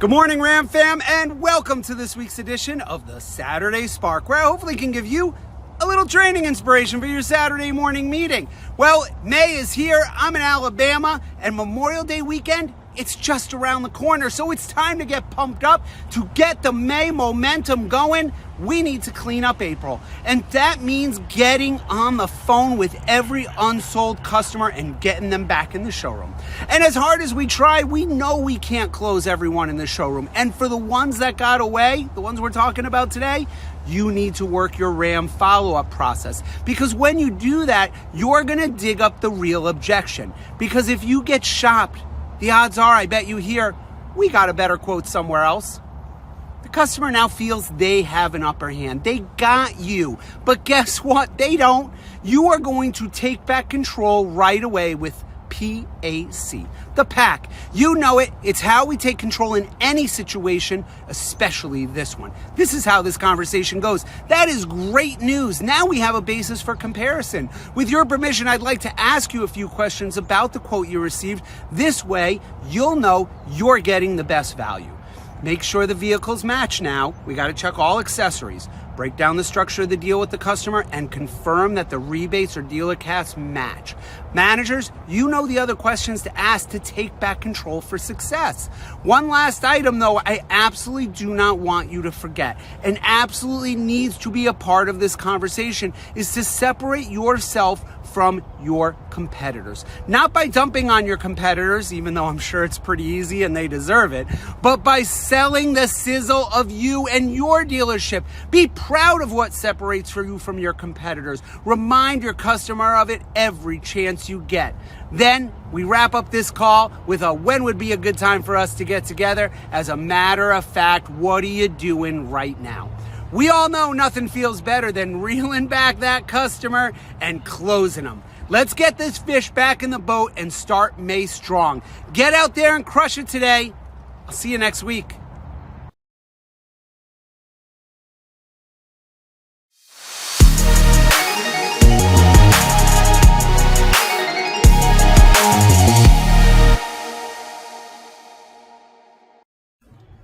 Good morning, Ram fam, and welcome to this week's edition of the Saturday Spark, where I hopefully can give you a little training inspiration for your Saturday morning meeting. Well, May is here, I'm in Alabama, and Memorial Day weekend, it's just around the corner, so it's time to get pumped up. To get the May momentum going, we need to clean up April. And that means getting on the phone with every unsold customer and getting them back in the showroom. And as hard as we try, we know we can't close everyone in the showroom. And for the ones that got away, the ones we're talking about today, you need to work your RAM follow-up process. Because when you do that, you're gonna dig up the real objection. Because if you get shopped, the odds are, I bet you hear, we got a better quote somewhere else. The customer now feels they have an upper hand. They got you. But guess what? They don't. You are going to take back control right away with PAC, the PAC. You know it. It's how we take control in any situation, especially this one. This is how this conversation goes. That is great news. Now we have a basis for comparison. With your permission, I'd like to ask you a few questions about the quote you received. This way, you'll know you're getting the best value. Make sure the vehicles match now. We got to check all accessories. Break down the structure of the deal with the customer and confirm that the rebates or dealer cash match. Managers, you know the other questions to ask to take back control for success. One last item though, I absolutely do not want you to forget, and absolutely needs to be a part of this conversation, is to separate yourself from your competitors. Not by dumping on your competitors, even though I'm sure it's pretty easy and they deserve it, but by selling the sizzle of you and your dealership. Be proud of what separates you from your competitors. Remind your customer of it every chance you get. Then we wrap up this call with a when would be a good time for us to get together. As a matter of fact, what are you doing right now? We all know nothing feels better than reeling back that customer and closing them. Let's get this fish back in the boat and start May strong. Get out there and crush it today. I'll see you next week.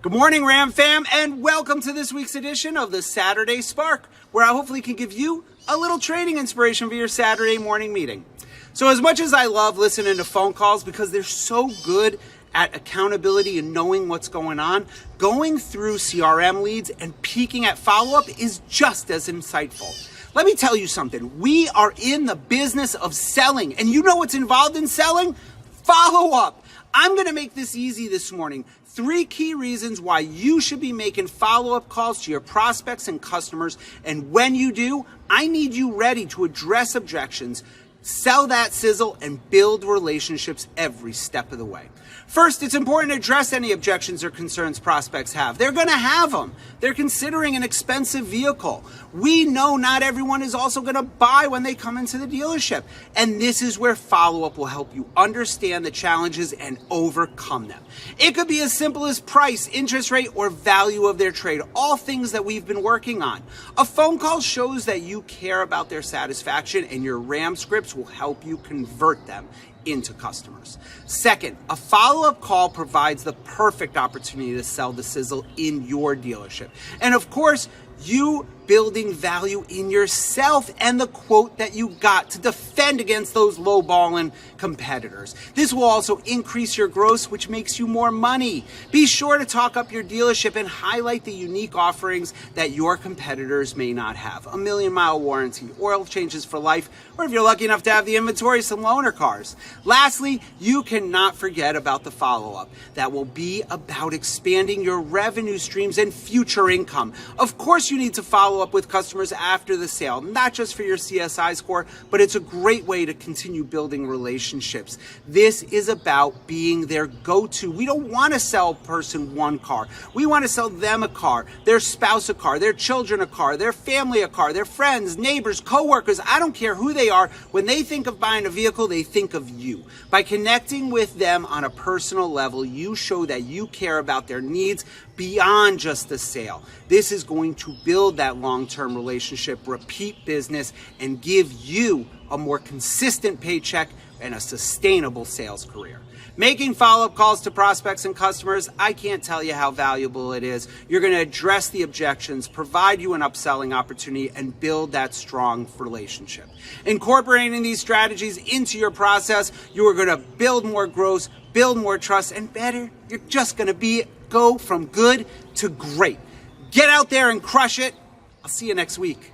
Good morning, Ram fam, and welcome to this week's edition of the Saturday Spark, where I hopefully can give you a little training inspiration for your Saturday morning meeting. So as much as I love listening to phone calls because they're so good at accountability and knowing what's going on, going through CRM leads and peeking at follow-up is just as insightful. Let me tell you something. We are in the business of selling, and you know what's involved in selling? Follow-up. I'm going to make this easy this morning. 3 key reasons why you should be making follow-up calls to your prospects and customers. And when you do, I need you ready to address objections, sell that sizzle, and build relationships every step of the way. First, it's important to address any objections or concerns prospects have. They're going to have them. They're considering an expensive vehicle. We know not everyone is also going to buy when they come into the dealership. And this is where follow-up will help you understand the challenges and overcome them. It could be as simple as price, interest rate, or value of their trade, all things that we've been working on. A phone call shows that you care about their satisfaction, and your RAM scripts will help you convert them into customers. Second, a follow-up call provides the perfect opportunity to sell the sizzle in your dealership. And of course, you building value in yourself and the quote that you got to defend against those low-balling competitors. This will also increase your gross, which makes you more money. Be sure to talk up your dealership and highlight the unique offerings that your competitors may not have. A 1,000,000-mile warranty, oil changes for life, or if you're lucky enough to have the inventory, some loaner cars. Lastly, you cannot forget about the follow-up. That will be about expanding your revenue streams and future income. Of course, you need to follow up with customers after the sale, not just for your CSI score, but it's a great way to continue building relationships. This is about being their go-to. We don't want to sell a person one car. We want to sell them a car, their spouse a car, their children a car, their family a car, their friends, neighbors, coworkers. I don't care who they are. When they think of buying a vehicle, they think of you. By connecting with them on a personal level, you show that you care about their needs beyond just the sale. This is going to build that long-term relationship, repeat business, and give you a more consistent paycheck and a sustainable sales career. Making follow-up calls to prospects and customers, I can't tell you how valuable it is. You're going to address the objections, provide you an upselling opportunity, and build that strong relationship. Incorporating these strategies into your process, you are going to build more growth, build more trust, and better, you're just going to go from good to great. Get out there and crush it. I'll see you next week.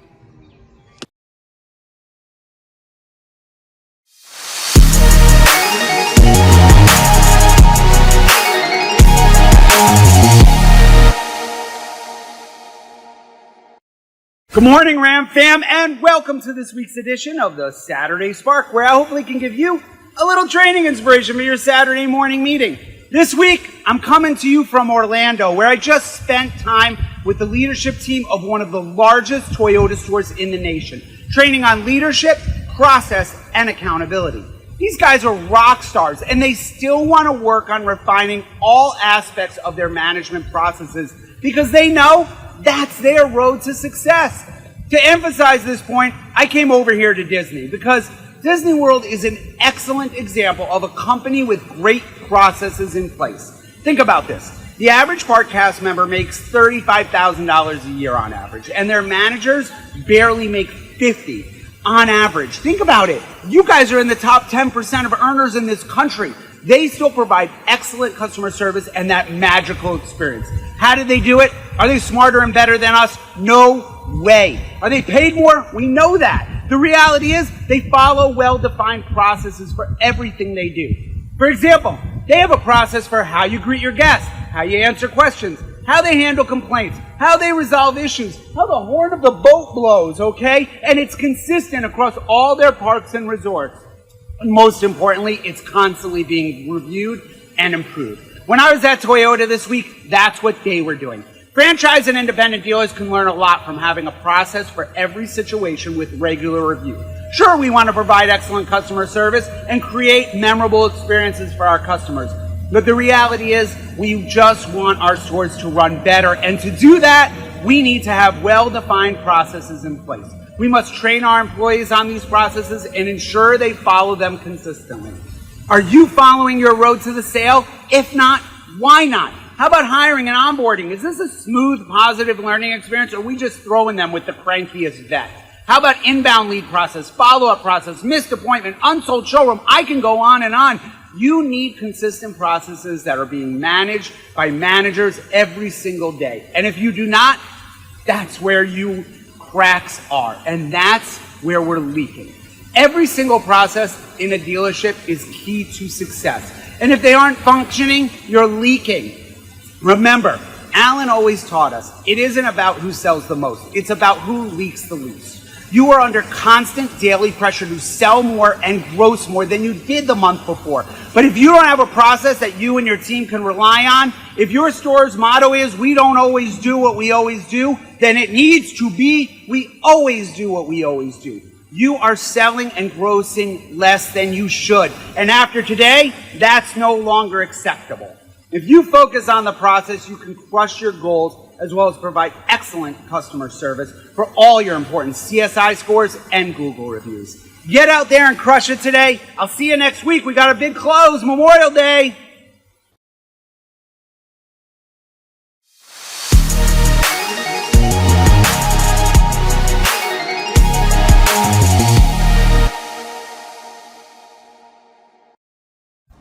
Good morning, Ram fam, and welcome to this week's edition of the Saturday Spark, where I hopefully can give you a little training inspiration for your Saturday morning meeting. This week, I'm coming to you from Orlando, where I just spent time with the leadership team of one of the largest Toyota stores in the nation, training on leadership, process, and accountability. These guys are rock stars, and they still want to work on refining all aspects of their management processes because they know that's their road to success. To emphasize this point, I came over here to Disney because Disney World is an excellent example of a company with great processes in place. Think about this. The average park cast member makes $35,000 a year on average, and their managers barely make $50,000 on average. Think about it. You guys are in the top 10% of earners in this country. They still provide excellent customer service and that magical experience. How did they do it? Are they smarter and better than us? No way. Are they paid more? We know that. The reality is they follow well-defined processes for everything they do. For example, they have a process for how you greet your guests, how you answer questions, how they handle complaints, how they resolve issues, how the horn of the boat blows, okay? And it's consistent across all their parks and resorts. And most importantly, it's constantly being reviewed and improved. When I was at Toyota this week, that's what they were doing. Franchise and independent dealers can learn a lot from having a process for every situation with regular review. Sure, we want to provide excellent customer service and create memorable experiences for our customers. But the reality is, we just want our stores to run better. And to do that, we need to have well-defined processes in place. We must train our employees on these processes and ensure they follow them consistently. Are you following your road to the sale? If not, why not? How about hiring and onboarding? Is this a smooth, positive learning experience, or are we just throwing them with the crankiest vet? How about inbound lead process, follow-up process, missed appointment, unsold showroom? I can go on and on. You need consistent processes that are being managed by managers every single day. And if you do not, that's where you cracks are, and that's where we're leaking. Every single process in a dealership is key to success. And if they aren't functioning, you're leaking. Remember, Alan always taught us, it isn't about who sells the most, it's about who leaks the least. You are under constant daily pressure to sell more and gross more than you did the month before. But if you don't have a process that you and your team can rely on, if your store's motto is, we don't always do what we always do, then it needs to be, we always do what we always do. You are selling and grossing less than you should. And after today, that's no longer acceptable. If you focus on the process, you can crush your goals as well as provide excellent customer service for all your important CSI scores and Google reviews. Get out there and crush it today. I'll see you next week. We got a big close, Memorial Day.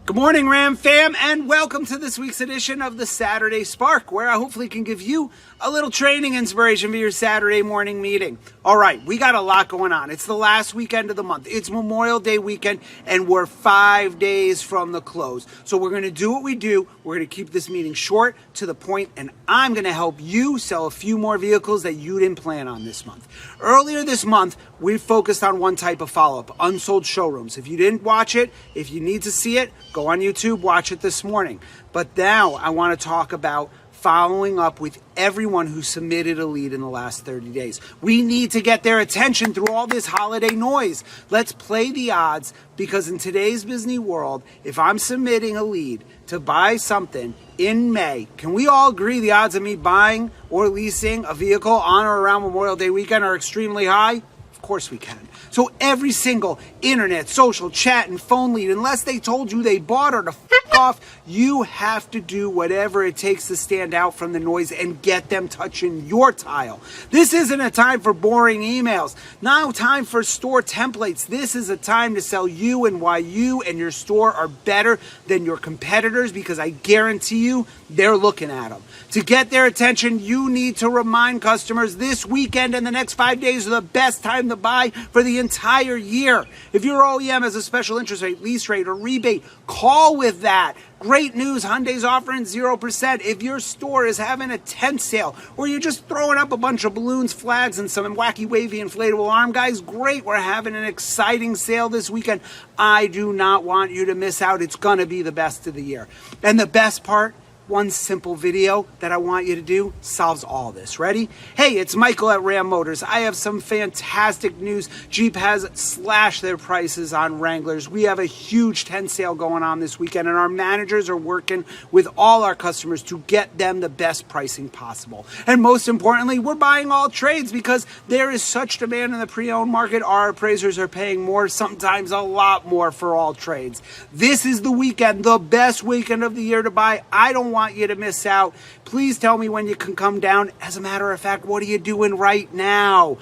Good morning, Ram fam, and welcome to this week's edition of the Saturday Spark, where I hopefully can give you a little training inspiration for your Saturday morning meeting. All right, we got a lot going on. It's the last weekend of the month. It's Memorial Day weekend, and we're 5 days from the close. So we're going to do what we do. We're going to keep this meeting short, to the point, and I'm going to help you sell a few more vehicles that you didn't plan on this month. Earlier this month, we focused on one type of follow-up, unsold showrooms. If you didn't watch it, if you need to see it, go on YouTube, watch it this morning. But now I want to talk about following up with everyone who submitted a lead in the last 30 days. We need to get their attention through all this holiday noise. Let's play the odds, because in today's busy world, if I'm submitting a lead to buy something in May, can we all agree the odds of me buying or leasing a vehicle on or around Memorial Day weekend are extremely high? Of course we can. So every single internet, social, chat, and phone lead, unless they told you they bought or to f off, you have to do whatever it takes to stand out from the noise and get them touching your tile. This isn't a time for boring emails. No time for store templates. This is a time to sell you and why you and your store are better than your competitors, because I guarantee you they're looking at them. To get their attention, you need to remind customers this weekend and the next 5 days are the best time to buy for the entire year. If your OEM has a special interest rate, lease rate, or rebate, call with that. Great news, Hyundai's offering 0%. If your store is having a tent sale, or you're just throwing up a bunch of balloons, flags, and some wacky wavy inflatable arm guys, great, we're having an exciting sale this weekend. I do not want you to miss out. It's going to be the best of the year. And the best part, one simple video that I want you to do solves all this. Ready? Hey, it's Michael at Ram Motors. I have some fantastic news. Jeep has slashed their prices on Wranglers. We have a huge 10 sale going on this weekend, and our managers are working with all our customers to get them the best pricing possible. And most importantly, we're buying all trades because there is such demand in the pre-owned market. Our appraisers are paying more, sometimes a lot more, for all trades. This is the weekend, the best weekend of the year to buy. I don't want you to miss out. Please tell me when you can come down. As a matter of fact, what are you doing right now?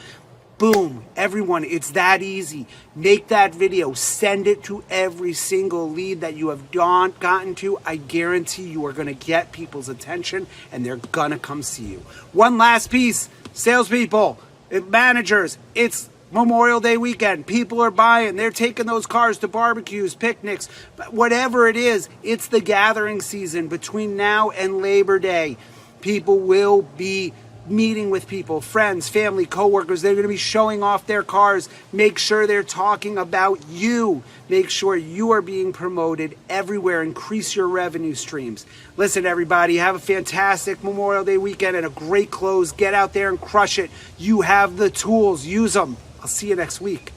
Boom. Everyone, it's that easy. Make that video. Send it to every single lead that you have gotten to. I guarantee you are going to get people's attention and they're going to come see you. One last piece. Salespeople, managers, it's Memorial Day weekend. People are buying. They're taking those cars to barbecues, picnics, whatever it is. It's the gathering season between now and Labor Day. People will be meeting with people, friends, family, coworkers. They're going to be showing off their cars. Make sure they're talking about you. Make sure you are being promoted everywhere. Increase your revenue streams. Listen, everybody, have a fantastic Memorial Day weekend and a great close. Get out there and crush it. You have the tools. Use them. I'll see you next week.